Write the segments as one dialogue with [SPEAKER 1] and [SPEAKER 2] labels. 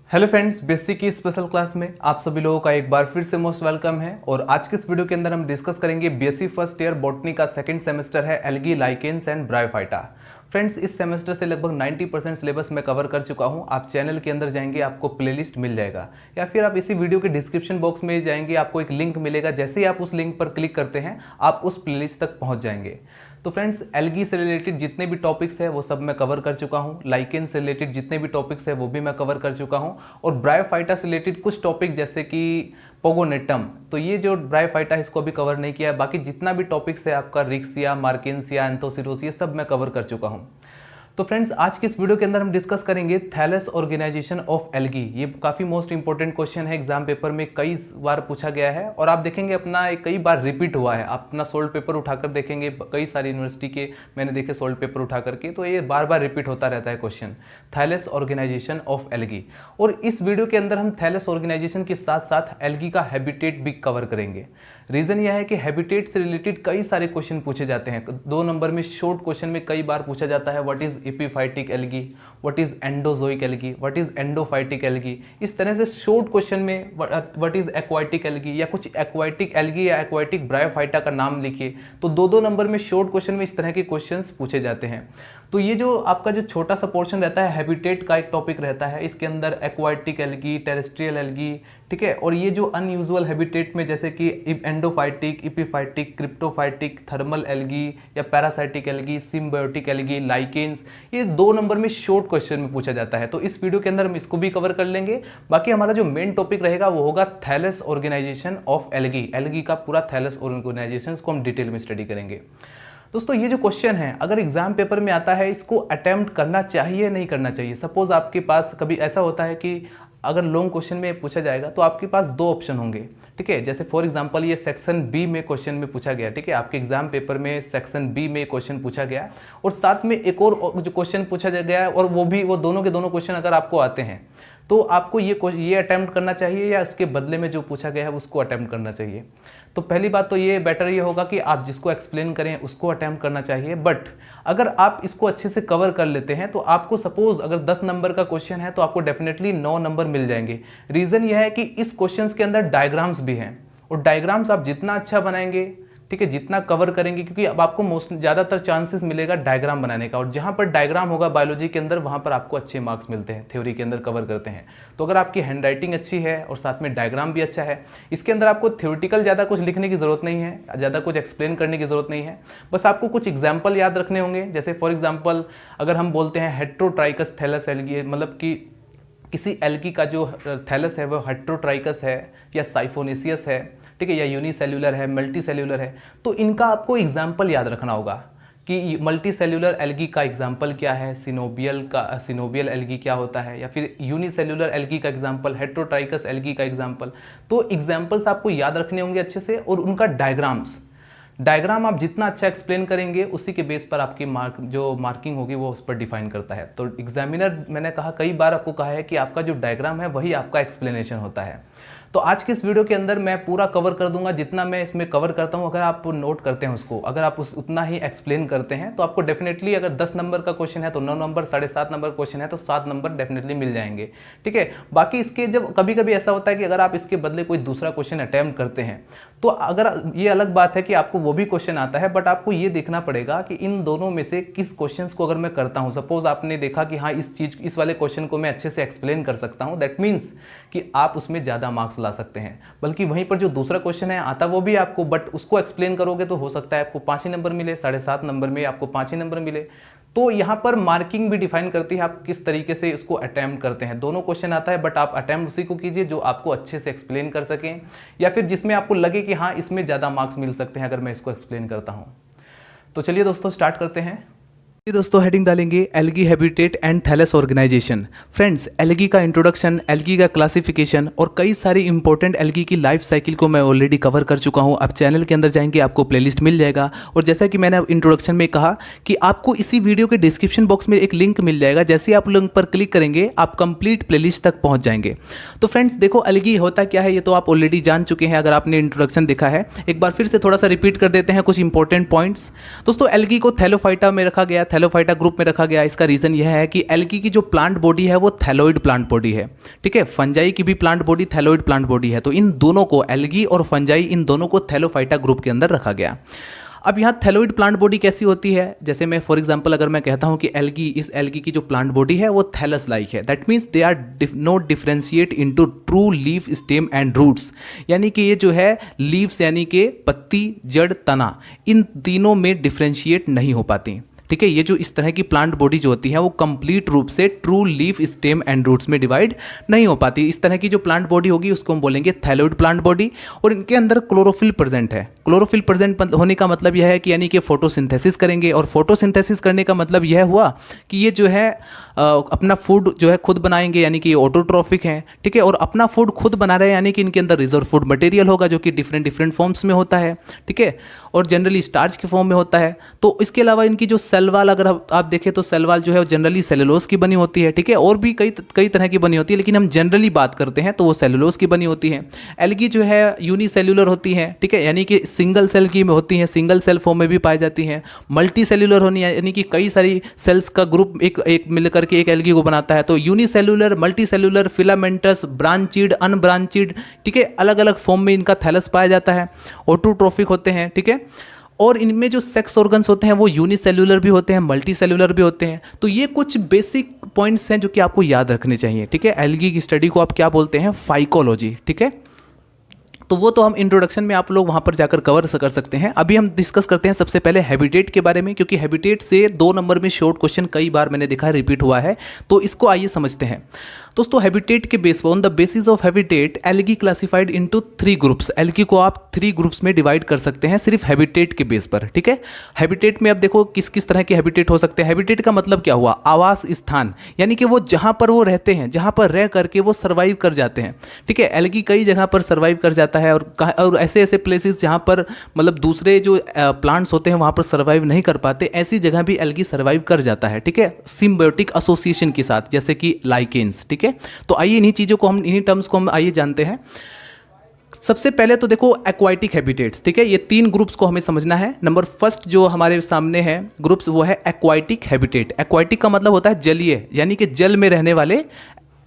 [SPEAKER 1] Hello friends, basic की special class में आप सभी लोगों का एक बार फिर से मोस्ट वेलकम है। और आज के इस वीडियो के अंदर हम डिस्कस करेंगे बीएससी फर्स्ट ईयर बॉटनी का सेकंड सेमेस्टर है algae, lichens and bryophyta. Friends, इस सेमेस्टर से लगभग 90% सिलेबस मैं कवर कर चुका हूं। आप चैनल के अंदर जाएंगे, आपको प्लेलिस्ट मिल जाएगा, या फिर आप इसी वीडियो के डिस्क्रिप्शन बॉक्स में जाएंगे, आपको एक लिंक मिलेगा। जैसे ही आप उस लिंक पर क्लिक करते हैं आप उस प्लेलिस्ट तक पहुंच जाएंगे। तो फ्रेंड्स, एल्गी से रिलेटेड जितने भी टॉपिक्स है वो सब मैं कवर कर चुका हूँ। लाइकेन से रिलेटेड जितने भी टॉपिक्स है वो भी मैं कवर कर चुका हूँ। और ब्रायोफाइटा से रिलेटेड कुछ टॉपिक जैसे कि पोगोनेटम, तो ये जो ब्रायोफाइटा है इसको भी कवर नहीं किया है। बाकी जितना भी टॉपिक्स है आपका रिक्सिया, मार्केंसिया, एंथोसिरोस, ये सब मैं कवर कर चुका हूँ। तो फ्रेंड्स, आज के इस वीडियो के अंदर हम डिस्कस करेंगे थैलेस ऑर्गेनाइजेशन ऑफ एल्गी। ये काफ़ी मोस्ट इंपॉर्टेंट क्वेश्चन है, एग्जाम पेपर में कई बार पूछा गया है और आप देखेंगे अपना कई बार रिपीट हुआ है। आप अपना सोल्ड पेपर उठाकर देखेंगे, कई सारी यूनिवर्सिटी के मैंने देखे सोल्ड पेपर उठा करके, तो ये बार बार रिपीट होता रहता है question, thallus organisation of algae. और इस वीडियो के अंदर हम थैलेस ऑर्गेनाइजेशन के साथ साथ एल्गी का हैबिटेट भी कवर करेंगे। रीजन यह है कि हैबिटेट से रिलेटेड कई सारे क्वेश्चन पूछे जाते हैं। 2 नंबर में शॉर्ट क्वेश्चन में कई बार पूछा जाता है what is epiphytic algae, what is endozoic algae, what is endophytic algae. इस तरह से शॉर्ट क्वेश्चन में व्हाट इज एक्वाइटिक एल्गी या कुछ एक्वाइटिक एल्गी या एक्वाइटिक ब्रायोफाइटा का नाम लिखिए। तो 2-2 नंबर में शॉर्ट क्वेश्चन में इस तरह के क्वेश्चंस पूछे जाते हैं। तो ये जो आपका जो छोटा सा पोर्शन रहता है हैबिटेट का एक टॉपिक रहता है, इसके अंदर एक्वाइटिक एल्गी, टेरेस्ट्रियल एल्गी, ठीक है। और ये जो अनयूजुअल हैबिटेट में जैसे कि एंडोफाइटिक, इपीफाइटिक, क्रिप्टोफाइटिक, थर्मल एल्गी या parasitic algae, symbiotic algae, lichens, ये 2 नंबर में शॉर्ट क्वेश्चन में पूछा जाता है। तो इस वीडियो के अंदर हम इसको भी कवर कर लेंगे। बाकी हमारा जो मेन टॉपिक रहेगा वो होगा thallus organisation of algae. Algae का पूरा थैलेस ऑर्गेनाइजेशन को हम डिटेल में स्टडी करेंगे। दोस्तों, ये जो क्वेश्चन है अगर एग्जाम पेपर में आता है, इसको अटेम्प्ट करना चाहिए नहीं करना चाहिए। सपोज आपके पास कभी ऐसा होता है कि अगर लॉन्ग क्वेश्चन में पूछा जाएगा तो आपके पास 2 ऑप्शन होंगे, ठीक है। जैसे फॉर एग्जांपल ये सेक्शन बी में क्वेश्चन में पूछा गया, ठीक है। आपके एग्जाम पेपर में सेक्शन बी में क्वेश्चन पूछा गया और साथ में एक और जो क्वेश्चन पूछा गया और वो दोनों के दोनों क्वेश्चन अगर आपको आते हैं तो आपको ये अटेम्प्ट करना चाहिए या उसके बदले में जो पूछा गया है उसको अटेम्प्ट करना चाहिए। तो पहली बात तो ये बेटर ये होगा कि आप जिसको एक्सप्लेन करें उसको अटेम्प्ट करना चाहिए। बट अगर आप इसको अच्छे से कवर कर लेते हैं तो आपको सपोज अगर 10 नंबर का क्वेश्चन है तो आपको डेफिनेटली 9 नंबर मिल जाएंगे। रीजन यह है कि इस क्वेश्चन के अंदर डायग्राम्स भी हैं और डायग्राम्स आप जितना अच्छा बनाएंगे, ठीक है, जितना कवर करेंगे, क्योंकि अब आपको ज़्यादातर चांसेस मिलेगा डायग्राम बनाने का, और जहाँ पर डायग्राम होगा बायोलॉजी के अंदर वहाँ पर आपको अच्छे मार्क्स मिलते हैं, थ्योरी के अंदर कवर करते हैं। तो अगर आपकी हैंडराइटिंग अच्छी है और साथ में डायग्राम भी अच्छा है, इसके अंदर आपको थ्योरेटिकल ज़्यादा कुछ लिखने की ज़रूरत नहीं है, ज़्यादा कुछ एक्सप्लेन करने की ज़रूरत नहीं है। बस आपको कुछ एग्जाम्पल याद रखने होंगे। जैसे फॉर एग्जाम्पल अगर हम बोलते हैं हेट्रोट्राइकस थैलस एल्गी, मतलब कि किसी एल्गी का जो थैलस है वो हेट्रोट्राइकस है या साइफोनेसियस है, ठीक है, या यूनिसेल्यूलर है, मल्टी सेल्यूलर है, तो इनका आपको एग्जाम्पल याद रखना होगा कि मल्टी सेल्यूलर एल्गी का एग्जाम्पल क्या है, सिनोबियल एल्गी क्या होता है, या फिर यूनिसेल्यूलर एल्गी का एग्जाम्पल, हेट्रोट्राइकस एल्गी का एग्जाम्पल। तो एग्जाम्पल्स आपको याद रखने होंगे अच्छे से, और उनका डायग्राम आप जितना अच्छा एक्सप्लेन करेंगे उसी के बेस पर आपकी मार्किंग होगी वो उस पर डिफाइन करता है। तो एग्जामिनर, मैंने कहा कई बार आपको कहा है कि आपका जो डायग्राम है वही आपका एक्सप्लेनेशन होता है। तो आज की इस वीडियो के अंदर मैं पूरा कवर कर दूंगा, जितना मैं इसमें कवर करता हूं अगर आप नोट करते हैं उसको, अगर आप उतना ही एक्सप्लेन करते हैं तो आपको डेफिनेटली, अगर 10 नंबर का क्वेश्चन है तो 9 नंबर, 7.5 नंबर क्वेश्चन है तो 7 नंबर डेफिनेटली मिल जाएंगे, ठीक है। बाकी इसके जब कभी कभी ऐसा होता है कि अगर आप इसके बदले कोई दूसरा क्वेश्चन अटैम्प्ट करते हैं तो अगर ये अलग बात है कि आपको वो भी क्वेश्चन आता है, बट आपको ये देखना पड़ेगा कि इन दोनों में से किस क्वेश्चन को अगर मैं करता हूँ, सपोज आपने देखा कि हाँ इस वाले क्वेश्चन को मैं अच्छे से एक्सप्लेन कर सकता हूँ, दैट मीन्स कि आप उसमें ज़्यादा मार्क्स ला सकते हैं। बल्कि वहीं पर जो दूसरा क्वेश्चन है आता वो भी आपको, बट उसको एक्सप्लेन करोगे तो हो सकता है आपको 5 ही नंबर मिले, 7.5 नंबर में आपको 5 ही नंबर मिले। तो यहाँ पर मार्किंग भी डिफाइन करती है आप किस तरीके से उसको अटेम्प्ट करते हैं। दोनों क्वेश्चन आता है बट आप अटेम्प्ट उसी को कीजिए जो आपको अच्छे से एक्सप्लेन कर सकें, या फिर जिसमें आपको लगे कि हाँ इसमें ज़्यादा मार्क्स मिल सकते हैं अगर मैं इसको एक्सप्लेन करता हूँ। तो चलिए दोस्तों स्टार्ट करते हैं। दोस्तों हेडिंग डालेंगे algae habitat and thallus organisation. Friends, algae का इंट्रोडक्शन, एल्गी का क्लासिफिकेशन और कई सारी इंपॉर्टेंट एल्गी की लाइफ साइकिल को मैं ऑलरेडी कवर कर चुका हूं। आप चैनल के अंदर जाएंगे आपको प्लेलिस्ट मिल जाएगा, और जैसा कि मैंने इंट्रोडक्शन में कहा कि आपको इसी वीडियो के डिस्क्रिप्शन बॉक्स में एक लिंक मिल जाएगा, जैसे आप लिंक पर क्लिक करेंगे आप कंप्लीट प्लेलिस्ट तक पहुंच जाएंगे। तो फ्रेंड्स देखो, एल्गी होता क्या है ये तो आप ऑलरेडी जान चुके हैं अगर आपने इंट्रोडक्शन देखा है। एक बार फिर से थोड़ा सा रिपीट कर देते हैं कुछ इंपॉर्टेंट पॉइंट्स। दोस्तों एल्गी को थैलोफाइटा में रखा गया, थैलोफाइटा ग्रुप में रखा गया, इसका रीज़न यह है कि एल्गी की जो प्लांट बॉडी है वो थैलोइड प्लांट बॉडी है, ठीक है। फंजाई की भी plant body thalloid plant body है, तो इन दोनों को, एल्गी और फंजाई, इन दोनों को थैलोफाइटा ग्रुप के अंदर रखा गया। अब यहाँ थैलोइड प्लांट बॉडी कैसी होती है, जैसे मैं फॉर एग्जांपल अगर मैं कहता हूँ कि एल्गी, इस एल्गी की जो प्लांट बॉडी है वो थैलस लाइक है, that means they are not differentiate into true leaf, stem and roots, यानी कि ये जो है लीव्स यानी कि पत्ती, जड़, तना, इन तीनों में डिफरेंशिएट नहीं हो पाती, ठीक है। ये जो इस तरह की प्लांट बॉडी जो होती है वो कंप्लीट रूप से true leaf, stem and roots में डिवाइड नहीं हो पाती। इस तरह की जो प्लांट बॉडी होगी उसको हम बोलेंगे थैलोइड प्लांट बॉडी, और इनके अंदर क्लोरोफिल प्रेजेंट है। क्लोरोफिल प्रेजेंट होने का मतलब यह है कि यानी कि फोटोसिंथेसिस करेंगे, और फोटोसिंथेसिस करने का मतलब यह हुआ कि ये जो है अपना फूड जो है खुद बनाएंगे, यानी कि ऑटोट्रॉफिक हैं, ठीक है। और अपना फूड खुद बना रहे हैं, यानी कि इनके अंदर रिजर्व फूड मटेरियल होगा जो कि डिफरेंट फॉर्म्स में होता है, ठीक है, और जनरली स्टार्च के फॉर्म में होता है। तो इसके अलावा इनकी जो सेल वाल, अगर आप देखें तो सेल वाल जो है वो जनरली सेलुलोज की बनी होती है, ठीक है, और भी कई तरह की बनी होती है, लेकिन हम जनरली बात करते हैं तो वो सेलुलोज की बनी होती है। एल्गी जो है यूनिसेल्युलर होती है, ठीक है, यानी कि सिंगल सेल की होती हैं, सिंगल सेल फॉर्म में भी पाई जाती हैं। मल्टी सेल्युलर होनी, यानी कि कई सारी सेल्स का ग्रुप एक मिलकर के एक एल्गी को बनाता है। तो यूनिसेल्युलर, मल्टी सेल्युलर, फिलामेंटस, ब्रांचिड, अनब्रांचिड, ठीक है, अलग अलग फॉर्म में इनका थैलस पाया जाता है। ऑटोट्रॉफिक होते हैं, ठीक है, और इनमें जो सेक्स ऑर्गन्स होते हैं वो यूनिसेल्युलर भी होते हैं, मल्टी सेल्युलर भी होते हैं। तो ये कुछ बेसिक पॉइंट्स हैं जो कि आपको याद रखने चाहिए, ठीक है। एल्गी की स्टडी को आप क्या बोलते हैं, फाइकोलॉजी, ठीक है। तो वो तो हम इंट्रोडक्शन में आप लोग वहाँ पर जाकर कवर कर सकते हैं। अभी हम डिस्कस करते हैं सबसे पहले हैबिटेट के बारे में, क्योंकि हैबिटेट से 2 नंबर में शॉर्ट क्वेश्चन कई बार मैंने देखा है रिपीट हुआ है, तो इसको आइए समझते हैं। दोस्तों हैबिटेट के बेस पर, on the basis of habitat, algae classified into 3 groups. Algae को आप 3 ग्रुप्स में डिवाइड कर सकते हैं सिर्फ हैबिटेट के बेस पर, ठीक है। हैबिटेट में अब देखो किस किस तरह के हैबिटेट हो सकते हैं। हैबिटेट का मतलब क्या हुआ, आवास स्थान, यानी कि वो जहाँ पर वो रहते हैं, जहाँ पर रह करके वो सर्वाइव कर जाते हैं, ठीक है। एल्गी कई जगह पर सर्वाइव कर जाता है, और ऐसे ऐसे प्लेसेस जहाँ पर मतलब दूसरे जो प्लांट्स होते हैं वहाँ पर सर्वाइव नहीं कर पाते, ऐसी जगह भी एल्गी सर्वाइव कर जाता है, ठीक है, सिम्बायोटिक एसोसिएशन के साथ, जैसे कि लाइकेन्स, ठीक है। तो आइए इन्हीं चीज़ों को हम, इन्हीं टर्म्स को हम आइए जानते हैं। सबसे पहले तो देखो एक्वाटिक हैबिटेट्स, ठीक है, ये 3 ग्रुप्स को हमें समझना है। नंबर फर्स्ट जो हमारे सामने है ग्रुप्स वो है एक्वाटिक हैबिटेट। एक्वाटिक का मतलब होता है जलीय, यानी कि जल में रहने वाले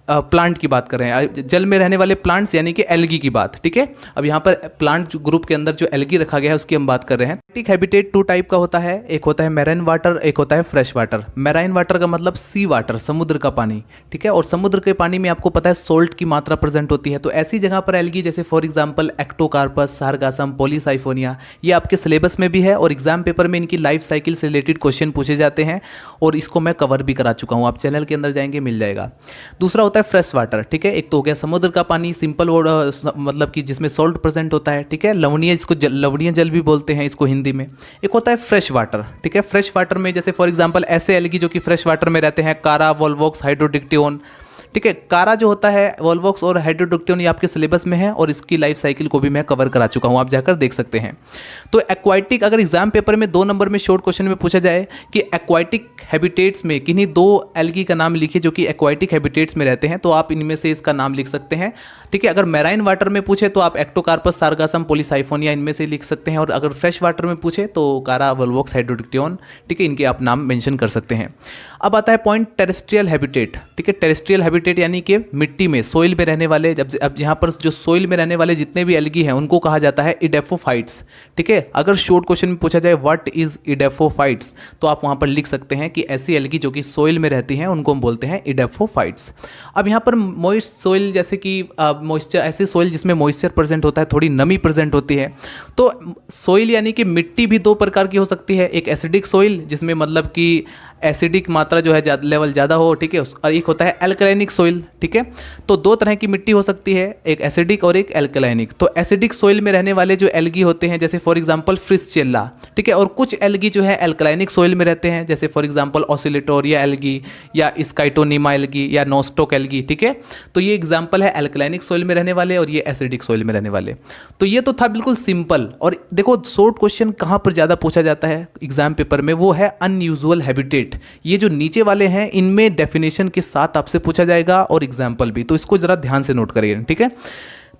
[SPEAKER 1] प्लांट की बात कर रहे हैं, जल में रहने वाले प्लांट्स, यानी कि एल्गी की बात, ठीक है। अब यहाँ पर प्लांट ग्रुप के अंदर जो एल्गी रखा गया है उसकी हम बात कर रहे हैं। एक्वाटिक हैबिटेट 2 टाइप का होता है, एक होता है मैराइन वाटर, एक होता है फ्रेश वाटर। मैराइन वाटर का मतलब सी वाटर, समुद्र का पानी, ठीक है, और समुद्र के पानी में आपको पता है सोल्ट की मात्रा प्रेजेंट होती है। तो ऐसी जगह पर एल्गी, जैसे फॉर एग्जाम्पल एक्टोकार्पस, सारगासम, पॉलीसाइफोनिया, ये आपके सिलेबस में भी है और एग्जाम पेपर में इनकी लाइफ साइकिल से रिलेटेड क्वेश्चन पूछे जाते हैं, और इसको मैं कवर भी करा चुका हूँ, आप चैनल के अंदर जाएंगे मिल जाएगा। दूसरा होता है फ्रेश वाटर, ठीक है, एक तो हो गया समुद्र का पानी, सिंपल मतलब कि जिसमें सॉल्ट प्रेजेंट होता है, ठीक है, लवणीय, इसको लवणीय जल भी बोलते हैं इसको हिंदी में। एक होता है फ्रेश वाटर, ठीक है, फ्रेश वाटर में जैसे फॉर एग्जांपल ऐसे एल्गी जो कि फ्रेश वाटर में रहते हैं, कारा, वोल्वॉक्स, हाइड्रोडिक्टियोन, ठीक है। कारा जो होता है, वोल्वॉक्स और हाइड्रोडिक्टियोन, ये आपके सिलेबस में है और इसकी लाइफ साइकिल को भी मैं कवर करा चुका हूँ, आप जाकर देख सकते हैं। तो एक्वाटिक, अगर एग्जाम पेपर में 2 नंबर में शॉर्ट क्वेश्चन में पूछा जाए कि एक्वाटिक हैबिटेट्स में किन्हीं 2 एल्गी का नाम लिखिए जो कि एक्वाटिक हैबिटेट्स में रहते हैं, तो आप इनमें से इसका नाम लिख सकते हैं, ठीक है। अगर मैराइन वाटर में पूछे तो आप एक्टोकार्पस, सारगासम, पॉलीसाइफोनिया इनमें से लिख सकते हैं, और अगर फ्रेश वाटर में पूछे तो कारा, वोल्वॉक्स, हाइड्रोडिक्टियोन, ठीक है, इनके आप नाम मेंशन कर सकते हैं। अब आता है पॉइंट टेरेस्ट्रियल हैबिटेट, ठीक है। टेरेस्ट्रियल हैबिटेट यानी कि मिट्टी में, सोइल में रहने वाले, अब यहाँ पर जो सोइल में रहने वाले जितने भी एल्गी हैं उनको कहा जाता है इडेफोफाइट्स, ठीक है। अगर शॉर्ट क्वेश्चन में पूछा जाए व्हाट इज इडेफोफाइट्स, तो आप वहाँ पर लिख सकते हैं कि ऐसी एल्गी जो कि सोइल में रहती हैं उनको हम बोलते हैं इडेफोफाइट्स। अब यहाँ पर मॉइस्ट सोइल, जैसे कि मॉइस्चर, ऐसे सोइल जिसमें मॉइस्चर प्रेजेंट होता है, थोड़ी नमी प्रेजेंट होती है। तो सोइल यानी कि मिट्टी भी 2 प्रकार की हो सकती है, एक एसिडिक सोइल जिसमें मतलब कि एसिडिक मात्रा जो है लेवल ज़्यादा हो, ठीक है, और एक होता है एल्कलाइनिक सोइल, ठीक है। तो 2 तरह की मिट्टी हो सकती है, एक एसिडिक और एक एल्कलाइनिक। तो एसिडिक सोइल में रहने वाले जो एल्गी होते हैं, जैसे फॉर एग्जांपल फ्रिस्चेल्ला, ठीक है, और कुछ एल्गी जो है एल्कलाइनिक सोइल में रहते हैं, जैसे फॉर एग्जांपल ऑसिलेटोरिया एल्गी या स्काइटोनिमा एल्गी या नोस्टोक एल्गी, ठीक है। तो ये एग्जाम्पल है एल्कलाइनिक सोइल में रहने वाले और ये एसिडिक सोइल में रहने वाले। तो ये तो था बिल्कुल सिंपल। और देखो शॉर्ट क्वेश्चन कहाँ पर ज़्यादा पूछा जाता है एग्जाम पेपर में, वो है अनयूजुअल हैबिटेट। ये जो नीचे वाले हैं इनमें डेफिनेशन के साथ आपसे पूछा जाएगा और एग्जाम्पल भी, तो इसको जरा ध्यान से नोट करिए, ठीक है।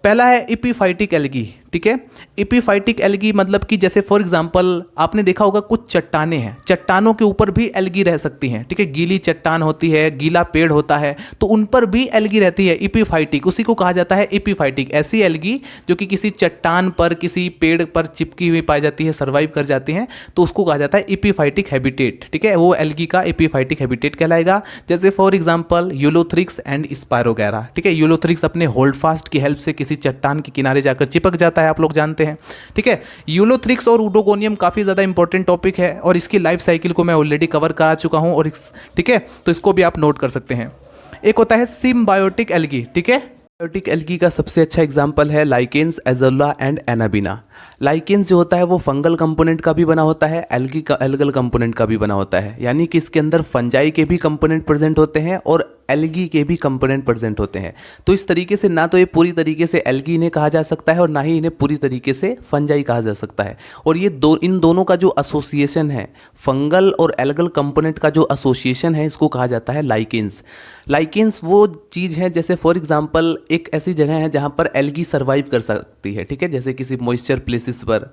[SPEAKER 1] पहला है इपीफाइटिक एल्गी, ठीक है। एपीफाइटिक एल्गी मतलब कि जैसे फॉर एग्जांपल आपने देखा होगा कुछ चट्टानें हैं, चट्टानों के ऊपर भी एल्गी रह सकती हैं, ठीक है। गीली चट्टान होती है, गीला पेड़ होता है, तो उन पर भी एल्गी रहती है एपीफाइटिक, उसी को कहा जाता है एपीफाइटिक। ऐसी एल्गी जो कि किसी चट्टान पर, किसी पेड़ पर चिपकी हुई पाई जाती है, सर्वाइव कर जाती हैं, तो उसको कहा जाता है एपीफाइटिक हैबिटेट, ठीक है। वो एल्गी का एपीफाइटिक हैबिटेट कहलाएगा। जैसे for example Ulothrix and spirogyra, ठीक है। यूलोथ्रिक्स अपने होल्ड फास्ट की हेल्प से किसी चट्टान के किनारे जाकर चिपक जाता है, आप लोग जानते हैं, ठीक है। यूलोथ्रिक्स और उडोगोनियम काफी ज्यादा इंपॉर्टेंट टॉपिक है और इसकी लाइफ साइकिल को मैं ऑलरेडी कवर करा चुका हूं, और ठीक है, तो इसको भी आप नोट कर सकते हैं। एक होता है सिम्बायोटिक एल्गी, ठीक है। सिम्बायोटिक एल्गी का सबसे अच्छा एग्जांपल है lichens, azolla and Anabaena. Lichens जो होता है वो फंगल कंपोनेंट का भी बना होता है, एल्गी का एल्गल कंपोनेंट का भी बना होता है, यानी कि इसके अंदर फंजाई के भी कंपोनेंट प्रेजेंट होते हैं और एल्गी के भी कंपोनेंट प्रेजेंट होते हैं। तो इस तरीके से ना तो ये पूरी तरीके से एल्गी इन्हें कहा जा सकता है और ना ही इन्हें पूरी तरीके से फंजाई कहा जा सकता है। और ये इन दोनों का जो एसोसिएशन है, फंगल और एल्गल कंपोनेंट का जो एसोसिएशन है, इसको कहा जाता है लाइकेन्स। लाइकेन्स वो चीज़ है, जैसे फॉर एग्जांपल एक ऐसी जगह है जहाँ पर एल्गी सर्वाइव कर सकती है, ठीक है, जैसे किसी मॉइस्चर प्लेसेस पर।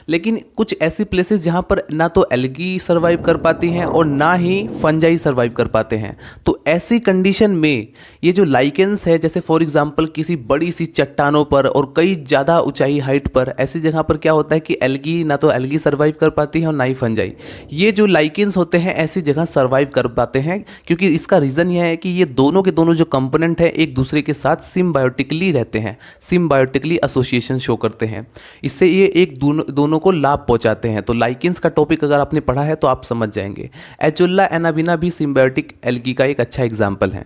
[SPEAKER 1] लेकिन कुछ ऐसी प्लेसेस जहाँ पर ना तो एल्गी सर्वाइव कर पाती हैं और ना ही फंजाई सर्वाइव कर पाते हैं। तो ऐसी कंडीशन में ये जो लाइकेंस है, जैसे फॉर एग्जांपल किसी बड़ी सी चट्टानों पर और कई ज़्यादा ऊंचाई हाइट पर, ऐसी जगह पर क्या होता है कि एल्गी ना तो एल्गी सर्वाइव कर पाती है और ना ही फंजाई। ये जो लाइकेंस होते हैं ऐसी जगह सर्वाइव कर पाते हैं, क्योंकि इसका रीज़न यह है कि ये दोनों के दोनों जो कंपोनेंट हैं एक दूसरे के साथ सिम्बायोटिकली रहते हैं, सिम्बायोटिकली एसोसिएशन शो करते हैं। इससे ये एक दोनों को लाभ पहुंचाते हैं। तो लाइकेंस का टॉपिक अगर आपने पढ़ा है तो आप समझ जाएंगे। एजोला एनाबिना भी सिम्बायोटिक एल्गी का एक अच्छा एग्जाम्पल है।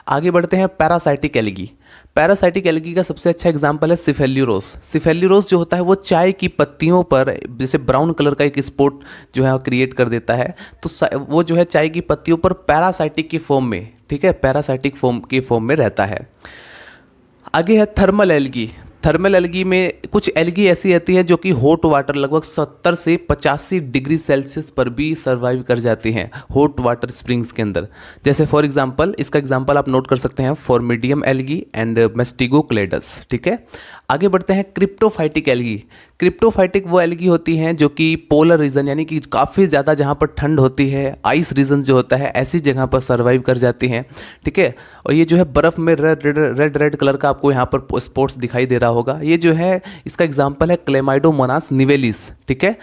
[SPEAKER 1] आगे बढ़ते हैं पैरासाइटिक एल्गी। पैरासाइटिक एल्गी का सबसे अच्छा एग्जाम्पल है सिफेल्यूरोस। सिफेल्यूरोस जो होता है वो चाय की पत्तियों पर जैसे ब्राउन कलर का एक स्पॉट जो है क्रिएट कर देता है। तो वो जो है चाय की पत्तियों पर पैरासाइटिक की फॉर्म में, ठीक है, पैरासाइटिक फॉर्म में रहता है। आगे है थर्मल एल्गी। थर्मल एल्गी में कुछ एल्गी ऐसी रहती है जो कि हॉट वाटर लगभग 70 से 85 डिग्री सेल्सियस पर भी सर्वाइव कर जाती हैं हॉट वाटर स्प्रिंग्स के अंदर। जैसे फॉर एग्जांपल, इसका एग्जांपल आप नोट कर सकते हैं, फॉर्मिडियम एल्गी एंड मेस्टिगोक्लेडस, ठीक है। आगे बढ़ते हैं क्रिप्टोफाइटिक एल्गी। क्रिप्टोफाइटिक वो एल्गी होती हैं जो कि पोलर रीजन यानी कि काफ़ी ज़्यादा जहाँ पर ठंड होती है, आइस रीजन जो होता है, ऐसी जगह पर सर्वाइव कर जाती हैं, ठीक है। और ये जो है बर्फ़ में रेड कलर का आपको यहाँ पर स्पॉट्स दिखाई दे रहा होगा। ये जो है इसका एग्जाम्पल है क्लेमाइडोमोनास निवेलिस, ठीक है।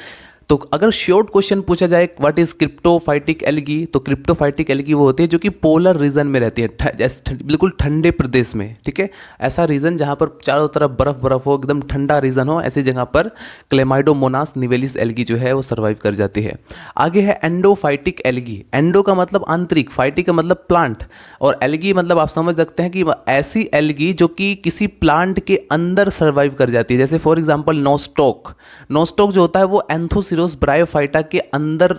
[SPEAKER 1] तो अगर शॉर्ट क्वेश्चन पूछा जाए व्हाट इज क्रिप्टोफाइटिक एल्गी, तो क्रिप्टोफाइटिक एल्गी वो होती है जो कि पोलर रीजन में रहती है, बिल्कुल ठंडे प्रदेश में, ठीक है। ऐसा रीजन जहाँ पर चारों तरफ बर्फ हो, एकदम ठंडा रीजन हो, ऐसी जगह पर क्लेमाइडोमोनास निवेलिस एल्गी जो है वो सर्वाइव कर जाती है। आगे है एंडोफाइटिक एल्गी। एंडो का मतलब आंतरिक, फाइटिक का मतलब प्लांट, और एल्गी मतलब आप समझ सकते हैं कि ऐसी एल्गी जो कि किसी प्लांट के अंदर सर्वाइव कर जाती है। जैसे फॉर एग्जाम्पल नोस्टॉक। नोस्टॉक जो होता है वो एंथोसिरोस ब्रायोफाइटा के अंदर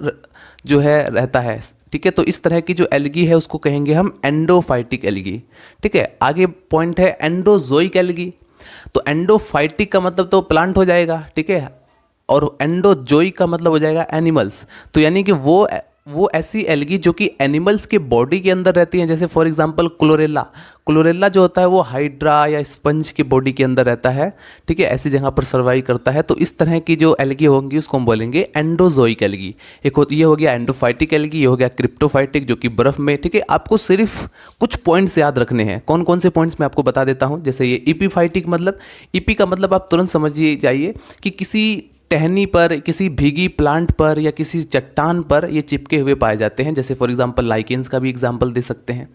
[SPEAKER 1] जो है रहता है, ठीक है। तो इस तरह की जो एल्गी है उसको कहेंगे हम एंडोफाइटिक एल्गी, ठीक है। आगे पॉइंट है एंडोजोइक एल्गी। तो एंडोफाइटिक का मतलब तो प्लांट हो जाएगा, ठीक है, और एंडोजोइक का मतलब हो जाएगा एनिमल्स। तो यानी कि वो ऐसी एल्गी जो कि एनिमल्स के बॉडी के अंदर रहती हैं। जैसे फॉर एग्जांपल क्लोरेला। क्लोरेला जो होता है वो हाइड्रा या स्पंज के बॉडी के अंदर रहता है, ठीक है, ऐसी जगह पर सर्वाइव करता है। तो इस तरह की जो एल्गी होंगी उसको हम बोलेंगे एंडोजोइक एल्गी। एक होती ये हो गया एंडोफाइटिक एल्गी, ये हो गया क्रिप्टोफाइटिक जो कि बर्फ में, ठीक है। आपको सिर्फ कुछ पॉइंट्स याद रखने हैं। कौन कौन से पॉइंट्स मैं आपको बता देता हूँ। जैसे ये इपीफाइटिक मतलब, ईपी का मतलब आप तुरंत समझिए जाइए कि किसी टहनी पर, किसी भीगी प्लांट पर या किसी चट्टान पर ये चिपके हुए पाए जाते हैं। जैसे फॉर एग्जांपल लाइकेंस का भी एग्जांपल दे सकते हैं,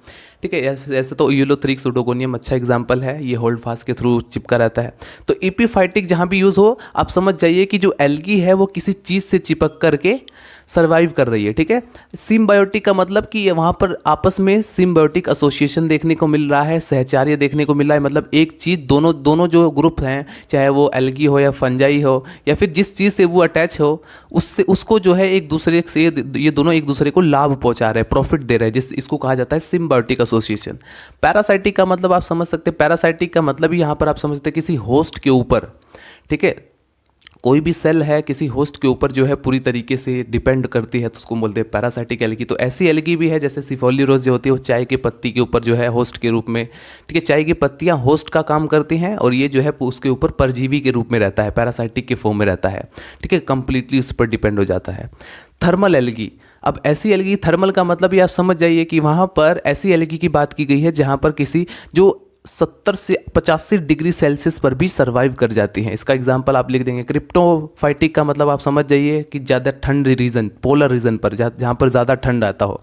[SPEAKER 1] ठीक है। ऐसे तो यूलोथ्रिक्स उडोगोनियम अच्छा एग्जांपल है, ये होल्ड फास्ट के थ्रू चिपका रहता है। तो एपीफाइटिक जहाँ भी यूज़ हो आप समझ जाइए कि जो एल्गी है वो किसी चीज़ से चिपक करके सर्वाइव कर रही है, ठीक है। सिम्बायोटिक का मतलब कि वहाँ पर आपस में सिम्बायोटिक एसोसिएशन देखने को मिल रहा है, सहचार्य देखने को मिल रहा है। मतलब एक चीज़ दोनों जो ग्रुप हैं, चाहे वो एल्गी हो या फंजाई हो या फिर जिस चीज़ से वो अटैच हो, उसको जो है एक दूसरे से ये दोनों एक दूसरे को लाभ पहुँचा रहे हैं, प्रॉफिट दे रहे हैं, इसको कहा जाता है सिम्बायोटिक एसोसिएशन। पैरासाइटिक का मतलब आप समझ सकते हैं, पैरासाइटिक का मतलब यहाँ पर आप समझते हैं किसी होस्ट के ऊपर, ठीक है, कोई भी सेल है किसी होस्ट के ऊपर जो है पूरी तरीके से डिपेंड करती है तो उसको बोलते हैं पैरासाइटिक एल्गी। तो ऐसी एल्गी भी है जैसे सिफोली रोज जो होती है वो चाय की पत्ती के ऊपर जो है होस्ट के रूप में, ठीक है, चाय की पत्तियां होस्ट का काम करती हैं और ये जो है उसके ऊपर परजीवी के रूप में रहता है, पैरासाइटिक के फॉर्म में रहता है, ठीक है, कंप्लीटली उस पर डिपेंड हो जाता है। थर्मल एल्गी, अब ऐसी एल्गी, थर्मल का मतलब ये आप समझ जाइए कि वहाँ पर ऐसी एल्गी की बात की गई है जहाँ पर किसी जो 70 से 85 डिग्री सेल्सियस पर भी सर्वाइव कर जाती हैं। इसका एग्जांपल आप लिख देंगे। क्रिप्टोफाइटिक का मतलब आप समझ जाइए कि ज़्यादा ठंड रीजन, पोलर रीजन पर जहाँ पर ज़्यादा ठंड आता हो।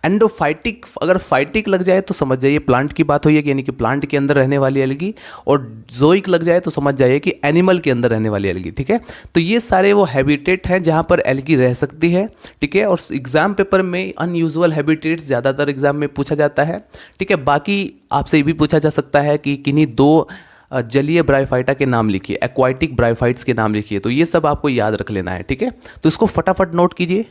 [SPEAKER 1] एंडोफाइटिक, अगर फाइटिक लग जाए तो समझ जाइए प्लांट की बात हुई है, यानी कि प्लांट के अंदर रहने वाली एल्गी, और जोइक लग जाए तो समझ जाइए कि एनिमल के अंदर रहने वाली एल्गी, ठीक है। तो ये सारे वो हैबिटेट हैं जहाँ पर एल्गी रह सकती है, ठीक है। और एग्जाम पेपर में अनयूजुअल हैबिटेट्स ज़्यादातर एग्जाम में पूछा जाता है, ठीक है। बाकी आपसे ये भी पूछा जा सकता है कि किन्हीं दो जलीय ब्रायोफाइटा के नाम लिखिए, एक्वाटिक ब्रायोफाइट्स के नाम लिखिए। तो ये सब आपको याद रख लेना है, ठीक है। तो इसको फटाफट नोट कीजिए।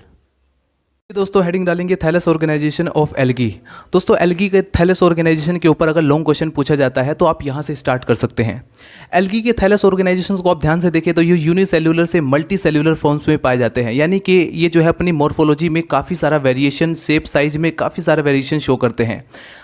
[SPEAKER 1] दोस्तों हेडिंग डालेंगे थैलेस ऑर्गेनाइजेशन ऑफ एल्गी। दोस्तों एल्गी के थैलेस ऑर्गेनाइजेशन के ऊपर अगर लॉन्ग क्वेश्चन पूछा जाता है तो आप यहाँ से स्टार्ट कर सकते हैं। एल्गी के थैलेस ऑर्गेनाइजेशन को आप ध्यान से देखें तो ये यूनिसेल्यूलर से मल्टी सेल्यूलर फॉर्म्स में पाए जाते हैं, यानी कि ये जो है अपनी मॉर्फोलॉजी में काफ़ी सारा वेरिएशन, शेप साइज में काफ़ी सारा वेरिएशन शो करते हैं।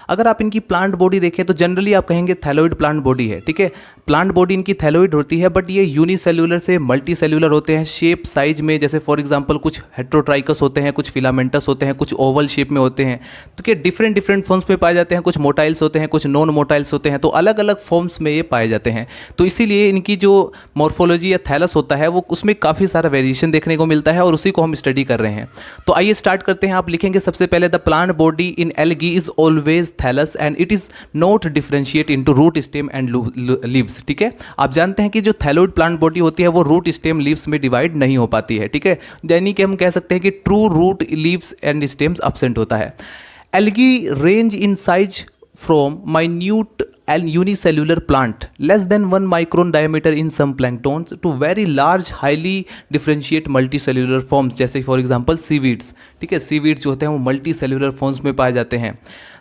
[SPEAKER 1] अगर आप इनकी प्लांट बॉडी देखें तो जनरली आप कहेंगे थैलोइड प्लांट बॉडी है, ठीक है। प्लांट बॉडी इनकी थैलोइड होती है, बट ये यूनिसेल्यूलर से मल्टी सेल्यूलर होते हैं शेप साइज में। जैसे फॉर एग्जांपल कुछ हेट्रोट्राइकस होते हैं, कुछ फिलामेंटस होते हैं, कुछ ओवल शेप में होते हैं, तो क्या डिफरेंट डिफरेंट फॉर्म्स में पाए जाते हैं। कुछ मोटाइल्स होते हैं, कुछ नॉन मोटाइल्स होते हैं, तो अलग अलग फॉर्म्स में ये पाए जाते हैं। तो इसीलिए इनकी जो मॉर्फोलॉजी या थैलस होता है वो उसमें काफ़ी सारा वेरिएशन देखने को मिलता है और उसी को हम स्टडी कर रहे हैं। तो आइए स्टार्ट करते हैं। आप लिखेंगे सबसे पहले the plant body in algae is always thallus and it is not differentiate into root, stem and leaves, ठीक है। आप जानते हैं कि जो थैलोइड प्लांट बॉडी होती है वो रूट, स्टेम, लीव्स में डिवाइड नहीं हो पाती है, ठीक है। यानी कि हम कह सकते हैं कि true root, leaves and stems absent होता है। Algae range in size from minute and unicellular plant less than 1 micron diameter in some planktons to very large highly differentiate multicellular forms, जैसे फॉर एग्जांपल सीवीड्स, ठीक है। Seaweeds जो होते हैं वो multi cellular forms में पाए जाते हैं।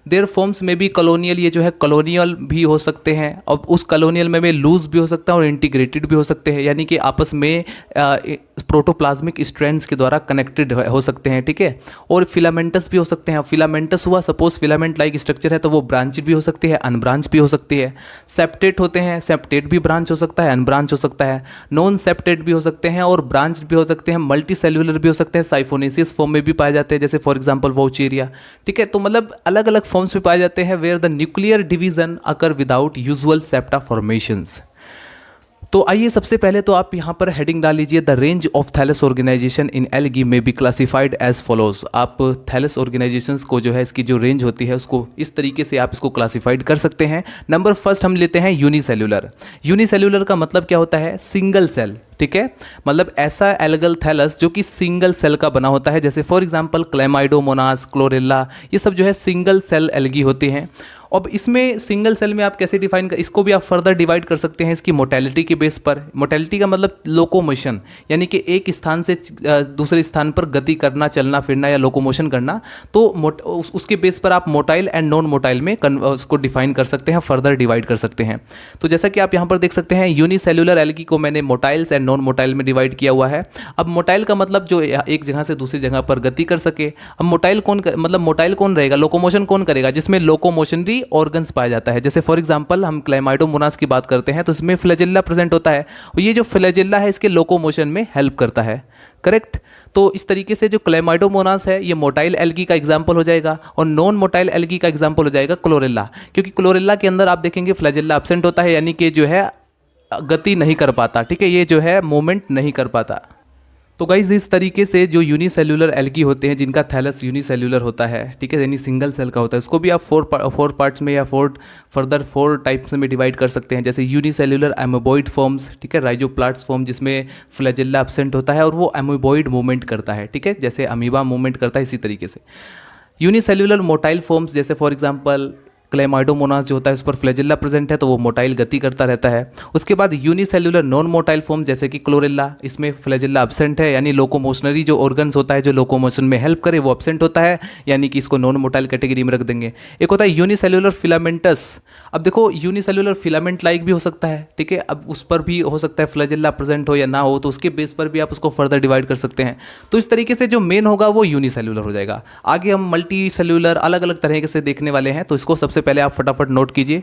[SPEAKER 1] देयर फॉर्म्स में भी कॉलोनियल, ये जो है कॉलोनियल भी हो सकते हैं, और उस कॉलोनियल में लूज भी हो सकता है और इंटीग्रेटेड भी हो सकते हैं, यानी कि आपस में प्रोटोप्लाज्मिक स्ट्रैंड्स के द्वारा कनेक्टेड हो सकते हैं, ठीक है। और फिलामेंटस भी हो सकते हैं। फिलामेंटस हुआ, सपोज फिलामेंट लाइक स्ट्रक्चर है तो वो ब्रांचेड भी हो सकती है, अनब्रांच भी हो सकती है। सेप्टेट होते हैं, सेप्टेट भी ब्रांच हो सकता है, अनब्रांच हो सकता है। नॉन सेप्टेट भी हो सकते हैं और ब्रांच भी हो सकते हैं। मल्टी सेल्यूलर भी हो सकते हैं, साइफोनेसिस फॉर्म में भी पाए जाते हैं, जैसे फॉर एग्जांपल वोचेरिया, ठीक है। तो मतलब अलग अलग फॉर्म्स में पाए जाते हैं where the nuclear division occur without usual septa formations. तो आइए सबसे पहले तो आप यहाँ पर हेडिंग डाल लीजिए the range of thallus organisation in algae में बी क्लासिफाइड एज फॉलोज। आप थैलेस ऑर्गेनाइजेशंस को जो है इसकी जो रेंज होती है उसको इस तरीके से आप इसको क्लासिफाइड कर सकते हैं। नंबर फर्स्ट हम लेते हैं यूनिसेल्यूलर। यूनिसेल्यूलर का मतलब क्या होता है? सिंगल सेल, ठीक है। मतलब ऐसा एल्गल थैलस जो कि सिंगल सेल का बना होता है, जैसे फॉर एग्जांपल क्लेमाइडोमोनास, क्लोरेला, ये सब जो है सिंगल सेल एल्गी होती हैं। अब इसमें सिंगल सेल में आप कैसे डिफाइन कर, इसको भी आप फर्दर डिवाइड कर सकते हैं इसकी मोटेलिटी के बेस पर। मोटेलिटी का मतलब लोकोमोशन, यानी कि एक स्थान से दूसरे स्थान पर गति करना, चलना फिरना या लोकोमोशन करना। तो उसके बेस पर आप मोटाइल एंड नॉन मोटाइल में उसको डिफाइन कर सकते हैं, फर्दर डिवाइड कर सकते हैं। तो जैसा कि आप यहाँ पर देख सकते हैं यूनिसेल्यूलर एल्गी को मैंने मोटाइल्स एंड नॉन मोटाइल में डिवाइड किया हुआ है। अब मोटाइल का मतलब जो एक जगह से दूसरी जगह पर गति कर सके। अब मोटाइल कौन मतलब मोटाइल कौन रहेगा, लोकोमोशन कौन करेगा? जिसमें लोकोमोशनरी ऑर्गन्स पाया जाता है। जैसे फॉर एग्जांपल हम क्लेमाइडोमोनास की बात करते हैं तो इसमें फ्लैजेल्ला प्रेजेंट होता है, और ये जो फ्लैजेल्ला है इसके लोकोमोशन में हेल्प करता है, करेक्ट। तो इस तरीके से जो क्लेमाइडोमोनास है ये मोटाइल एल्गी का एग्जांपल हो जाएगा, और नॉन मोटाइल एल्गी का एग्जांपल हो जाएगा क्लोरेला, क्योंकि क्लोरेला के अंदर आप देखेंगे फ्लैजेल्ला एब्सेंट होता है, यानी कि जो है गति नहीं कर पाता, ठीक है, ये जो है मूवमेंट नहीं कर पाता। तो गाइज इस तरीके से जो यूनिसेल्यूलर एल्गी होते हैं जिनका थैलस यूनिसेल्यूलर होता है, ठीक है, यानी सिंगल सेल का होता है, इसको भी आप फोर पार्ट्स में या फोर टाइप्स में डिवाइड कर सकते हैं। जैसे यूनिसेल्यूलर एमोबॉइड फॉर्म्स, ठीक है, राइजोप्लास्ट फॉर्म जिसमें फ्लैजेल्ला एब्सेंट होता है और वो एमोबॉइड मूवमेंट करता है, ठीक है, जैसे अमीबा मूवमेंट करता है, इसी तरीके से। यूनिसेल्यूलर मोटाइल फॉर्म्स जैसे फॉर एग्जांपल क्लेमाइडोमोनास जो होता है उस पर फ्लैजेला प्रेजेंट है तो वो मोटाइल गति करता रहता है। उसके बाद यूनिसेल्युलर नॉन मोटाइल फॉर्म जैसे कि क्लोरेला, इसमें फ्लैजेला एब्सेंट है, यानी लोकोमोशनरी जो ऑर्गन्स होता है जो लोकोमोशन में हेल्प करे वो एब्सेंट होता है, यानी कि इसको नॉन मोटाइल कैटेगरी में रख देंगे। एक होता है यूनिसेल्युलर फिलामेंटस। अब देखो यूनिसेल्युलर फिलामेंट लाइक भी हो सकता है, ठीक है, अब उस पर भी हो सकता है फ्लैजेला प्रेजेंट हो या ना हो, तो उसके बेस पर भी आप उसको फर्दर डिवाइड कर सकते हैं। तो इस तरीके से जो मेन होगा वो यूनिसेल्युलर हो जाएगा। आगे हम मल्टी सेल्युलर अलग अलग तरह से देखने वाले हैं, तो इसको सबसे पहले आप फटाफट नोट कीजिए।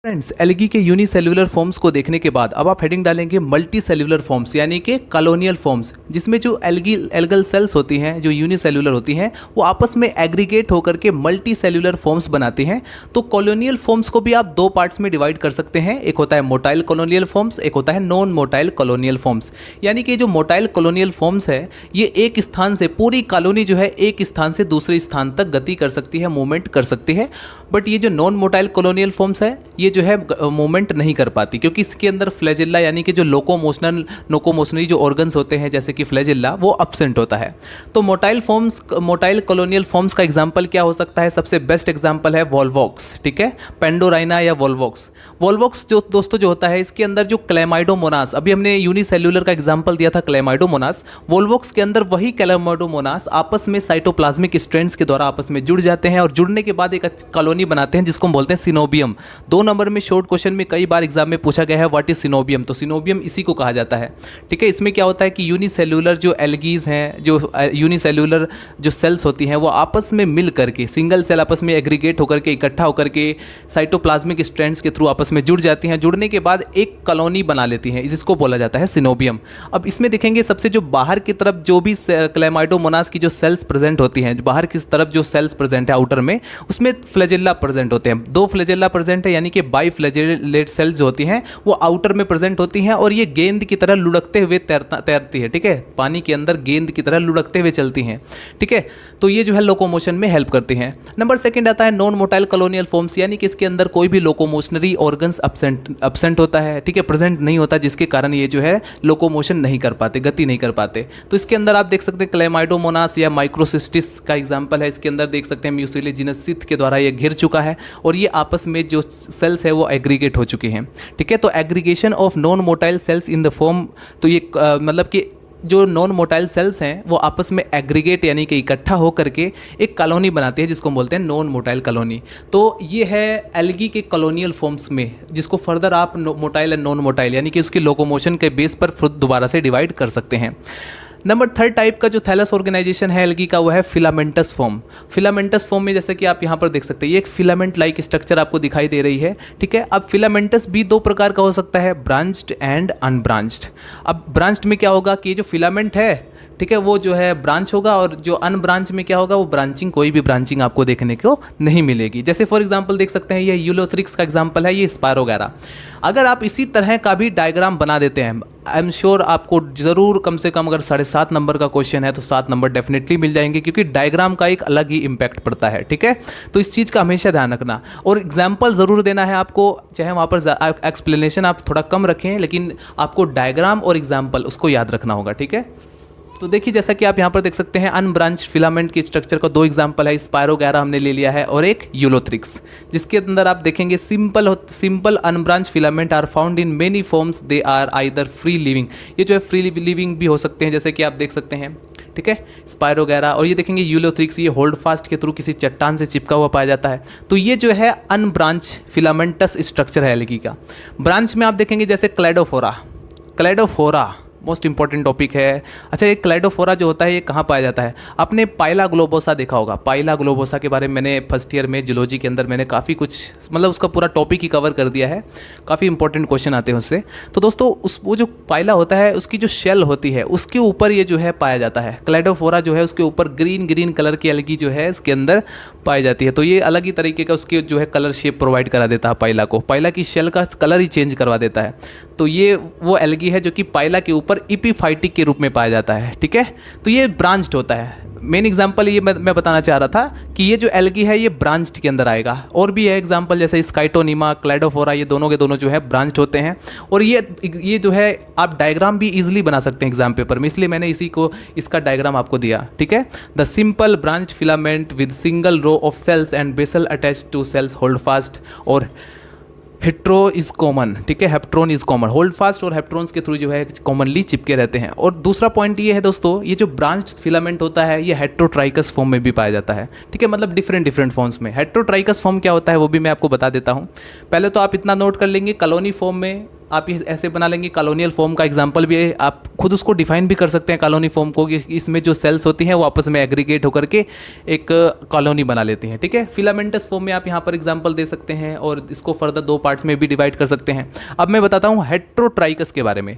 [SPEAKER 1] फ्रेंड्स, एल्गी के यूनिसेल्युलर फॉर्म्स को देखने के बाद अब आप हेडिंग डालेंगे मल्टी सेल्युलर फॉर्म्स, यानी कि कॉलोनियल फॉर्म्स, जिसमें जो एल्गल सेल्स होती हैं जो यूनिसेल्युलर होती हैं वो आपस में एग्रीगेट होकर के मल्टी सेल्युलर फॉर्म्स बनाती हैं। तो कॉलोनियल फॉर्म्स को भी आप दो पार्ट्स में डिवाइड कर सकते हैं, एक होता है मोटाइल कॉलोनियल फॉर्म्स, एक होता है नॉन मोटाइल कॉलोनियल फॉर्म्स। यानी कि जो मोटाइल कॉलोनियल फॉर्म्स है ये एक स्थान से, पूरी कॉलोनी जो है एक स्थान से दूसरे स्थान तक गति कर सकती है, मूवमेंट कर सकती है। बट ये जो नॉन मोटाइल कॉलोनियल फॉर्म्स है ये जो है मूवमेंट नहीं कर पाती, क्योंकि इसके अंदर फ्लैजेला यानी कि जो लोकोमोशनरी जो ऑर्गन्स होते हैं जैसे कि फ्लैजेला वो एब्सेंट होता है। तो मोटाइल कॉलोनियल फॉर्म्स का एग्जांपल क्या हो सकता है? सबसे बेस्ट एग्जांपल है वॉल्वॉक्स, ठीक है, पेंडोराइना या वॉल्वॉक्स जो दोस्तों जो होता है इसके अंदर जो क्लेमाइडोमोनास, अभी हमने यूनिसेल्युलर का एग्जांपल दिया था क्लेमाइडोमोनास, वॉल्वॉक्स के अंदर वही क्लेमाइडोमोनास आपस में साइटोप्लाज्मिक स्ट्रैंड्स के द्वारा आपस में जुड़ जाते हैं और जुड़ने के बाद एक कॉलोनी बनाते हैं जिसको हम बोलते हैं सिनोबियम। 2 नंबर में शॉर्ट क्वेश्चन में कई बार एग्जाम में पूछा गया है व्हाट इज सिनोबियम, तो सिनोबियम इसी को कहा जाता है, ठीक है। इसमें क्या होता है कि यूनिसेल्युलर जो एल्गीज हैं, जो यूनिसेल्युलर जो सेल्स होती हैं वो आपस में मिल करके, सिंगल सेल आपस में एग्रीगेट होकर के, इकट्ठा होकर के साइटोप्लाज्मिक स्ट्रैंड्स के थ्रू आपस में जुड़ जाती हैं। जुड़ने के बाद एक कॉलोनी बना लेती हैं, जिसको बोला जाता है सिनोबियम। अब इसमें देखेंगे सबसे जो बाहर की तरफ जो भी क्लेमाइडोमोनास की जो सेल्स प्रेजेंट होती हैं, जो बाहर की तरफ जो सेल्स प्रेजेंट है आउटर में, उसमें फ्लैजेला प्रेजेंट होते हैं। 2 फ्लैजेला प्रेजेंट है, यानी कि बाई फ्लैजेलेट सेल्स जो होती हैं वो आउटर में प्रेजेंट होती हैं और ये गेंद की तरह लुढ़कते हुए तैरती है, ठीक है, पानी के अंदर गेंद की तरह लुढ़कते हुए चलती हैं, ठीक है। तो ये जो है लोकोमोशन में हेल्प करती हैं। नंबर सेकंड आता है नॉन मोटाइल कॉलोनियल फॉर्म्स, यानी कि इसके अंदर कोई भी लोकोमोशनरी ऑर्गन्स एब्सेंट होता है, ठीक है, प्रेजेंट नहीं होता, जिसके कारण ये जो है लोकोमोशन नहीं कर पाते, गति नहीं कर पाते। तो इसके अंदर आप देख सकते हैं क्लेमाइडोमोनास या माइक्रोसिस्टिस का एग्जाम्पल है। इसके अंदर देख सकते हैं म्यूसिलेजिनस सिथ के द्वारा ये घिर चुका है और ये आपस में जो सेल्स है वो एग्रीगेट हो चुके हैं, ठीक है। तो aggregation of non motile sales in the form, तो ये मतलब कि जो नॉन मोटाइल सेल्स हैं वो आपस में एग्रीगेट यानी कि इकट्ठा होकर के एक कॉलोनी बनाती है जिसको हम बोलते हैं नॉन मोटाइल कॉलोनी। तो ये है एल्गी के कॉलोनियल फॉर्म्स में, जिसको फर्दर आप मोटाइल एंड नॉन मोटाइल यानी कि उसकी लोकोमोशन के बेस पर दोबारा से डिवाइड कर सकते हैं। नंबर 3 टाइप का जो थैलस ऑर्गेनाइजेशन है एल्गी का वो है फिलामेंटस फॉर्म। फिलामेंटस फॉर्म में जैसे कि आप यहाँ पर देख सकते हैं ये एक फिलामेंट लाइक स्ट्रक्चर आपको दिखाई दे रही है, ठीक है। अब फिलामेंटस भी 2 प्रकार का हो सकता है, ब्रांच्ड एंड अनब्रांच्ड। अब ब्रांच्ड में क्या होगा कि जो फिलामेंट है, ठीक है, वो जो है ब्रांच होगा और जो अनब्रांच में क्या होगा वो ब्रांचिंग, कोई भी ब्रांचिंग आपको देखने को नहीं मिलेगी। जैसे फॉर एग्जांपल देख सकते हैं ये यूलोथ्रिक्स का एग्जांपल है, ये स्पायरोगैरा। अगर आप इसी तरह का भी डायग्राम बना देते हैं, आई एम श्योर आपको ज़रूर कम से कम अगर 7.5 नंबर का क्वेश्चन है तो 7 नंबर डेफिनेटली मिल जाएंगे, क्योंकि डायग्राम का एक अलग ही इम्पैक्ट पड़ता है, ठीक है। तो इस चीज़ का हमेशा ध्यान रखना और एग्जाम्पल ज़रूर देना है आपको, चाहे वहाँ पर एक्सप्लेनेशन आप थोड़ा कम रखें, लेकिन आपको डायग्राम और एग्जाम्पल उसको याद रखना होगा, ठीक है। तो देखिए जैसा कि आप यहाँ पर देख सकते हैं अनब्रांच फिलामेंट की स्ट्रक्चर का 2 एग्जांपल है, स्पायरोगैरा हमने ले लिया है और एक यूलोथ्रिक्स, जिसके अंदर आप देखेंगे simple unbranch filament are found in many forms, they are either free living, ये जो है फ्री लिविंग भी हो सकते हैं जैसे कि आप देख सकते हैं, ठीक है, स्पायरोगैरा। और ये देखेंगे यूलोथ्रिक्स, ये होल्ड फास्ट के थ्रू किसी चट्टान से चिपका हुआ पाया जाता है। तो ये जो है अनब्रांच फिलामेंटस स्ट्रक्चर है एल्गी का। ब्रांच में आप देखेंगे जैसे क्लैडोफोरा मोस्ट इंपॉर्टेंट टॉपिक है। अच्छा, ये क्लैडोफोरा जो होता है ये कहाँ पाया जाता है? आपने पाइला ग्लोबोसा देखा होगा, पाइला ग्लोबोसा के बारे में मैंने फर्स्ट ईयर में जूलॉजी के अंदर मैंने काफ़ी कुछ मतलब उसका पूरा टॉपिक ही कवर कर दिया है, काफ़ी इंपॉर्टेंट क्वेश्चन आते हैं उससे। तो दोस्तों वो जो पाइला होता है उसकी जो शेल होती है उसके ऊपर ये जो है पाया जाता है। क्लैडोफोरा जो है उसके ऊपर ग्रीन कलर की एल्गी जो है इसके अंदर पाई जाती है। तो ये अलग ही तरीके का उसके जो है कलर शेप प्रोवाइड करा देता है पाइला को, पाइला की शेल का कलर ही चेंज करवा देता है। तो ये वो एल्गी है जो कि पाइला के ऊपर इपीफाइटिक के रूप में पाया जाता है, ठीक है। तो ये ब्रांच्ड होता है, मेन एग्जांपल ये मैं बताना चाह रहा था कि ये जो एल्गी है ये ब्रांच्ड के अंदर आएगा। और भी है एग्जांपल जैसे स्काइटोनिमा, क्लाइडोफोरा, ये दोनों के दोनों जो है ब्रांच्ड होते हैं। और ये जो है आप डायग्राम भी इजीली बना सकते हैं एग्जाम पेपर में, इसलिए मैंने इसका डायग्राम आपको दिया। ठीक है, the simple branch filament with single row of cells and basal attach to cells holdfast और हेट्रो इज कॉमन। ठीक है, hapteron is common, holdfast और हेप्ट्रॉन्स के थ्रू जो है कॉमनली चिपके रहते हैं। और दूसरा पॉइंट ये है दोस्तों, ये जो ब्रांच फिलामेंट होता है ये हेट्रोट्राइकस फॉर्म में भी पाया जाता है। ठीक है, मतलब डिफरेंट फॉर्म्स में। हेट्रोट्राइकस फॉर्म क्या होता है वो भी मैं आपको बता देता हूँ। पहले तो आप इतना नोट कर लेंगे, कॉलोनी फॉर्म में आप ऐसे बना लेंगे। कॉलोनियल फॉर्म का एग्जांपल भी है, आप खुद उसको डिफाइन भी कर सकते हैं कॉलोनी फॉर्म को, कि इसमें जो सेल्स होती हैं वो आपस में एग्रीगेट होकर के एक कॉलोनी बना लेती हैं। ठीक है, फिलामेंटस फॉर्म में आप यहाँ पर एग्जांपल दे सकते हैं और इसको फर्दर 2 पार्ट्स में भी डिवाइड कर सकते हैं। अब मैं बताता हूँ हेट्रोट्राइकस के बारे में।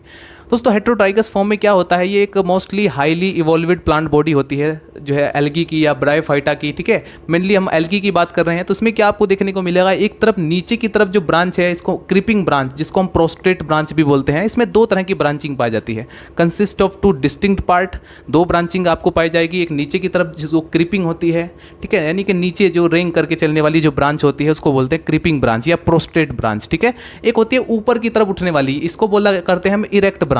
[SPEAKER 1] दोस्तों हेट्रोट्राइकस फॉर्म में क्या होता है, ये एक मोस्टली हाईली इवॉल्वेड प्लांट बॉडी होती है जो है एल्गी की या ब्रायोफाइटा की। ठीक है, मेनली हम एल्गी की बात कर रहे हैं। तो उसमें क्या आपको देखने को मिलेगा, एक तरफ नीचे की तरफ जो ब्रांच है इसको क्रीपिंग ब्रांच, जिसको हम प्रोस्ट्रेट ब्रांच भी बोलते हैं, इसमें 2 तरह की ब्रांचिंग पाई जाती है। Consist of 2 distinct part, 2 branching आपको पाई जाएगी। एक नीचे की तरफ जिसको क्रीपिंग होती है, ठीक है, यानी कि नीचे जो रेंग करके चलने वाली जो ब्रांच होती है उसको बोलते हैं क्रीपिंग ब्रांच या प्रोस्ट्रेट ब्रांच। ठीक है, एक होती है ऊपर की तरफ उठने वाली, इसको बोला करते हैं हम इरेक्ट ब्रांच।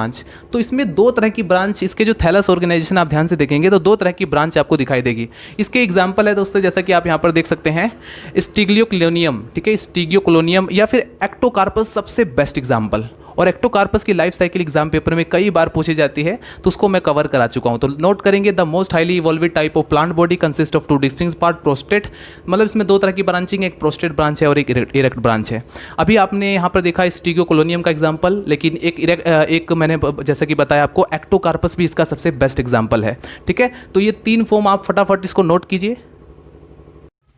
[SPEAKER 1] तो इसमें 2 तरह की ब्रांच, इसके जो थैलस ऑर्गेनाइजेशन आप ध्यान से देखेंगे तो 2 तरह की ब्रांच आपको दिखाई देगी। इसके एग्जांपल है दोस्तों, जैसा कि आप यहाँ पर देख सकते हैं स्टिग्लियोक्लोनियम। ठीक है, स्टिग्लियोक्लोनियम या फिर एक्टोकार्पस सबसे बेस्ट एग्जांपल। और एक्टोकार्पस की लाइफ साइकिल एग्जाम पेपर में कई बार पूछी जाती है, तो उसको मैं कवर करा चुका हूं। तो नोट करेंगे, the most highly evolved type of plant body consist of 2 distinct part prostrate, मतलब इसमें 2 तरह की ब्रांचिंग, एक प्रोस्टेट ब्रांच है और एक इरेक्ट ब्रांच है। अभी आपने यहाँ पर देखा स्टिग्लियोक्लोनियम का एग्जाम्पल, लेकिन एक मैंने जैसा कि बताया आपको एक्टोकार्पस भी इसका सबसे बेस्ट एग्जाम्पल है। ठीक है, तो ये 3 फॉर्म आप फटाफट इसको नोट कीजिए।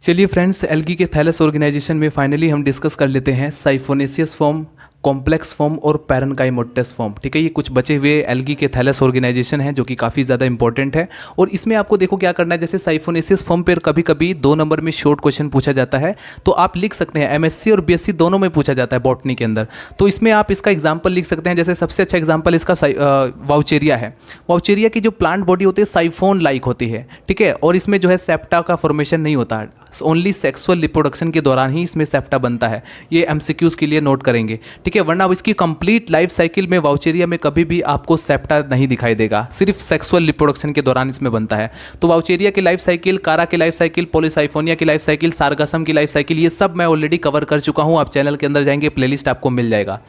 [SPEAKER 1] चलिए फ्रेंड्स, एल्गी के थैलस ऑर्गेनाइजेशन में फाइनली हम डिस्कस कर लेते हैं साइफोनेसियस फॉर्म, कॉम्प्लेक्स फॉर्म और पैरेन्काइमोटस फॉर्म। ठीक है, ये कुछ बचे हुए एल्गी के थैलस ऑर्गेनाइजेशन है जो कि काफ़ी ज़्यादा इंपॉर्टेंट है। और इसमें आपको देखो क्या करना है, जैसे साइफोनेसियस फॉर्म पर कभी कभी 2 नंबर में शॉर्ट क्वेश्चन पूछा जाता है, तो आप लिख सकते हैं। एमएससी और बीएससी दोनों में पूछा जाता है बॉटनी के अंदर, तो इसमें आप इसका एग्जाम्पल लिख सकते हैं। जैसे सबसे अच्छा एग्जाम्पल इसका वाउचेरिया है। वाउचेरिया की जो प्लांट बॉडी होती है साइफोन लाइक होती है। ठीक है, और इसमें जो है सेप्टा का फॉर्मेशन नहीं होता है, ओनली सेक्सुअल रिप्रोडक्शन के दौरान ही इसमें सेप्टा बनता है। ये एमसीक्यूज के लिए नोट करेंगे। ठीक है, वरना इसकी कंप्लीट लाइफ साइकिल में वाउचेरिया में कभी भी आपको सेप्टा नहीं दिखाई देगा, सिर्फ सेक्सुअल रिप्रोडक्शन के दौरान इसमें बनता है। तो वाउचेरिया की लाइफ साइकिल, कारा की लाइफ साइकिल, पॉलीसाइफोनिया की लाइफ साइकिल, सार्गासम की लाइफ साइकिल, ये सब मैं ऑलरेडी कवर कर चुका हूँ। आप चैनल के अंदर जाएंगे, प्लेलिस्ट आपको मिल जाएगा।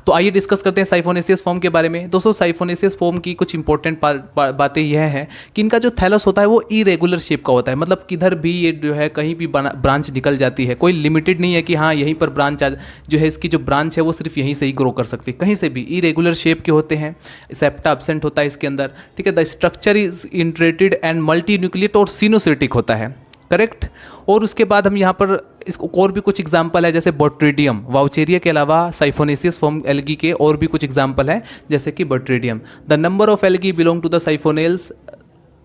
[SPEAKER 1] तो आइए डिस्कस करते हैं साइफोनेसियस फॉर्म के बारे में। दोस्तों साइफोनेसियस फॉर्म की कुछ इंपॉर्टेंट बातें यह है कि इनका जो थैलस होता है वो इरेगुलर शेप का होता है, मतलब किधर भी ये जो है कहीं भी ब्रांच निकल जाती है, कोई लिमिटेड नहीं है कि हाँ यहीं पर ब्रांच जो है इसकी जो ब्रांच है वो सिर्फ यहीं से ही ग्रो कर सकती है, कहीं से भी। इरेगुलर शेप के होते हैं, सेप्टा एब्सेंट होता है इसके अंदर। ठीक है, the structure is integrated and multinucleate और सिनोसिटिक होता है, करेक्ट। और उसके बाद हम यहाँ पर इसको और भी कुछ एग्जाम्पल है, जैसे बोट्रिडियम। वाउचेरिया के अलावा साइफोनेसियस फॉर्म एल्गी के और भी कुछ एग्जाम्पल हैं, जैसे कि Botrydium. The number of algae belong to the Siphonales,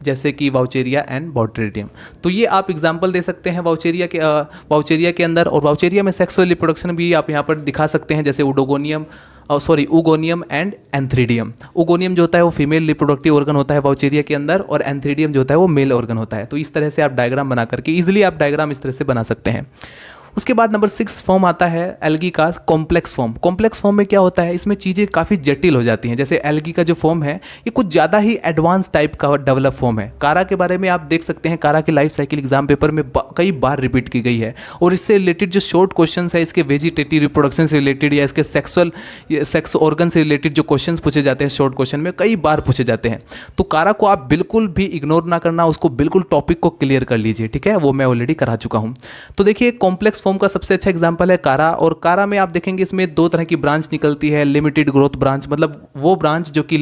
[SPEAKER 1] जैसे कि वाउचेरिया एंड बोट्रिडियम। तो ये आप एग्जाम्पल दे सकते हैं वाउचेरिया के अंदर। और वाउचेरिया में सेक्सुअल रिप्रोडक्शन भी आप यहाँ पर दिखा सकते हैं, जैसे उगोनियम एंड एंथ्रीडियम। उगोनियम जो होता है वो फीमेल रिप्रोडक्टिव ऑर्गन होता है वाउचेरिया के अंदर, और एंथ्रीडियम जो होता है वो मेल ऑर्गन होता है। तो इस तरह से आप डायग्राम बना करके ईजिली आप डायग्राम इस तरह से बना सकते हैं। उसके बाद नंबर 6 फॉर्म आता है एल्गी का कॉम्प्लेक्स फॉर्म। कॉम्प्लेक्स फॉर्म में क्या होता है, इसमें चीज़ें काफ़ी जटिल हो जाती हैं। जैसे एल्गी का जो फॉर्म है ये कुछ ज़्यादा ही एडवांस टाइप का डेवलप फॉर्म है। कारा के बारे में आप देख सकते हैं, कारा की लाइफ साइकिल एग्जाम पेपर में कई बार रिपीट की गई है। और इससे रिलेटेड जो शॉर्ट क्वेश्चन है, इसके वेजिटेटिव रिप्रोडक्शन से रिलेटेड या इसके सेक्स ऑर्गन से रिलेटेड जो क्वेश्चन पूछे जाते हैं शॉर्ट क्वेश्चन में, कई बार पूछे जाते हैं। तो कारा को आप बिल्कुल भी इग्नोर ना करना, उसको बिल्कुल टॉपिक को क्लियर कर लीजिए। ठीक है, वो मैं ऑलरेडी करा चुका हूँ। तो देखिए कॉम्प्लेक्स फॉर्म का सबसे अच्छा एग्जांपल है कारा। और कारा में आप देखेंगे इसमें 2 तरह की ब्रांच निकलती है। लिमिटेड ग्रोथ ब्रांच, मतलब वो ब्रांच जो कि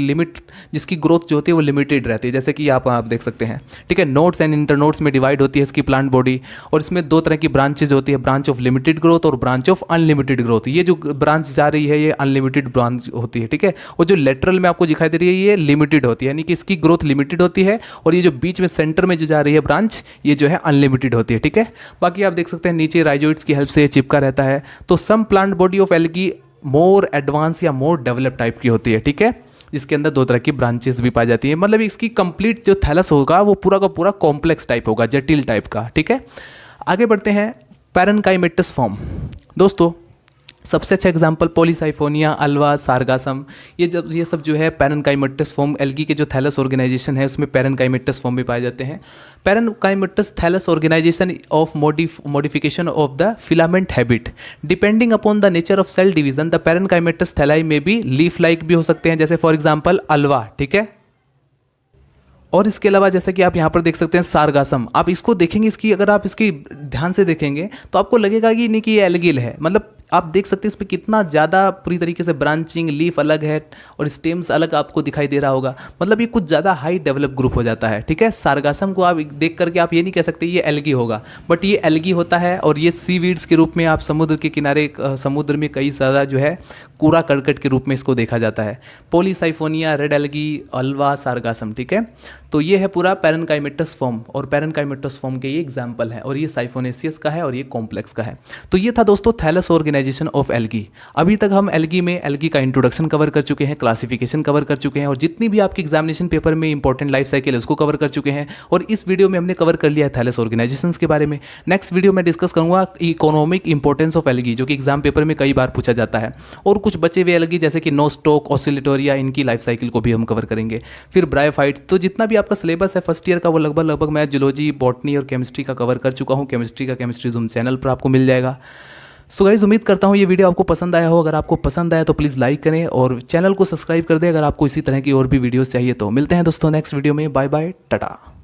[SPEAKER 1] जिसकी ग्रोथ जो होती है वो लिमिटेड रहती है, जैसे कि आप देख सकते हैं। ठीक है, नोड्स एंड इंटरनोड्स में डिवाइड होती है इसकी प्लांट बॉडी। और इसमें 2 तरह की ब्रांचेज होती है, ब्रांच ऑफ लिमिटेड ग्रोथ और ब्रांच ऑफ अनलिमिटेड ग्रोथ। ये जो ब्रांच जा रही है ये अनलिमिटेड ब्रांच होती है। ठीक है, और जो लेटरल में आपको दिखाई दे रही है ये लिमिटेड होती है, यानी कि इसकी ग्रोथ लिमिटेड होती है। और ये जो बीच में सेंटर में जो जा रही है ब्रांच, ये जो है अनलिमिटेड होती है। ठीक है, बाकी आप देख सकते हैं नीचे राइजोइड्स की हेल्प से चिपका रहता है। तो some plant body of algae more advance या मोर डेवलप टाइप की होती है। ठीक है, जिसके अंदर 2 तरह की ब्रांचेस भी पाई जाती हैं। मतलब इसकी कंप्लीट जो थैलस होगा वो पूरा का पूरा कॉम्प्लेक्स टाइप होगा, जटिल टाइप का। ठीक है, आगे बढ़ते हैं। पैरेनकाइमेटस फॉर्म, दोस्तों सबसे अच्छा एग्जाम्पल पॉलीसाइफोनिया, अल्वा, सारगासम, ये सब जो है पैरेनकाइमेटस फॉर्म, एल्गी के जो थैलस ऑर्गेनाइजेशन है उसमें पैरेनकाइमेटस फॉर्म भी पाए जाते हैं। Parenchymatous thallus organisation of modification of the filament habit depending upon the nature of cell division. The parenchymatous thalli में भी लीफ लाइक भी हो सकते हैं, जैसे फॉर एग्जाम्पल अल्वा। ठीक है, और इसके अलावा जैसा कि आप यहाँ पर देख सकते हैं सारगासम, आप इसको देखेंगे, इसकी अगर आप इसकी ध्यान से देखेंगे तो आपको लगेगा कि नहीं कि ये एल्गिल है। मतलब आप देख सकते हैं इस पर कितना ज़्यादा पूरी तरीके से ब्रांचिंग, लीफ अलग है और स्टेम्स अलग आपको दिखाई दे रहा होगा। मतलब ये कुछ ज़्यादा हाई डेवलप ग्रुप हो जाता है। ठीक है, सारगासम को आप देख करके आप ये नहीं कह सकते ये एल्गी होगा, बट ये एल्गी होता है। और ये सीवीड्स के रूप में आप समुद्र के किनारे, समुद्र में कई ज़्यादा जो है कूड़ा करकट के रूप में इसको देखा जाता है। Polysiphonia, red algae, Ulva, Sargassum. ठीक है, तो ये है पूरा पैरेनकाइमेटस फॉर्म, और पैरेनकाइमेटस फॉर्म के ये एग्जाम्पल है, और ये साइफोनेसियस का है और ये कॉम्प्लेक्स का है। तो ये था दोस्तों थैलस ऑर्गेनाइजेशन ऑफ एल्गी। अभी तक हम एल्गी में एल्गी का इंट्रोडक्शन कवर कर चुके हैं, क्लासिफिकेशन कवर कर चुके हैं, और जितनी भी आपकी एग्जामिनेशन पेपर में इंपॉर्टेंट लाइफ साइकिल है उसको कवर कर चुके हैं। और इस वीडियो में हमने कवर कर लिया है थैलस ऑर्गेनाइजेशन के बारे में। नेक्स्ट वीडियो में डिस्कस करूंगा इकोनॉमिक इंपॉर्टेंस ऑफ एल्गी, जो कि एग्जाम पेपर में कई बार पूछा जाता है, और कुछ बचे हुए एल्गी जैसे कि नोस्टॉक, ऑसिलेटोरिया, इनकी लाइफ साइकिल को भी हम कवर करेंगे। फिर ब्रायोफाइट्स। तो जितना भी आपका सिलेबस है फर्स्ट ईयर का वो लगभग मैं जूलॉजी, बॉटनी और केमिस्ट्री का कवर कर चुका हूँ। केमिस्ट्री का केमिस्ट्री ज़ूम चैनल पर आपको मिल जाएगा। सो गाइस, उम्मीद करता हूँ ये वीडियो आपको पसंद आया हो। अगर आपको पसंद आया तो प्लीज़ लाइक करें और चैनल को सब्सक्राइब कर दें अगर आपको इसी तरह की और भी वीडियोस चाहिए तो। मिलते हैं दोस्तों नेक्स्ट वीडियो में। Bye bye, Tata.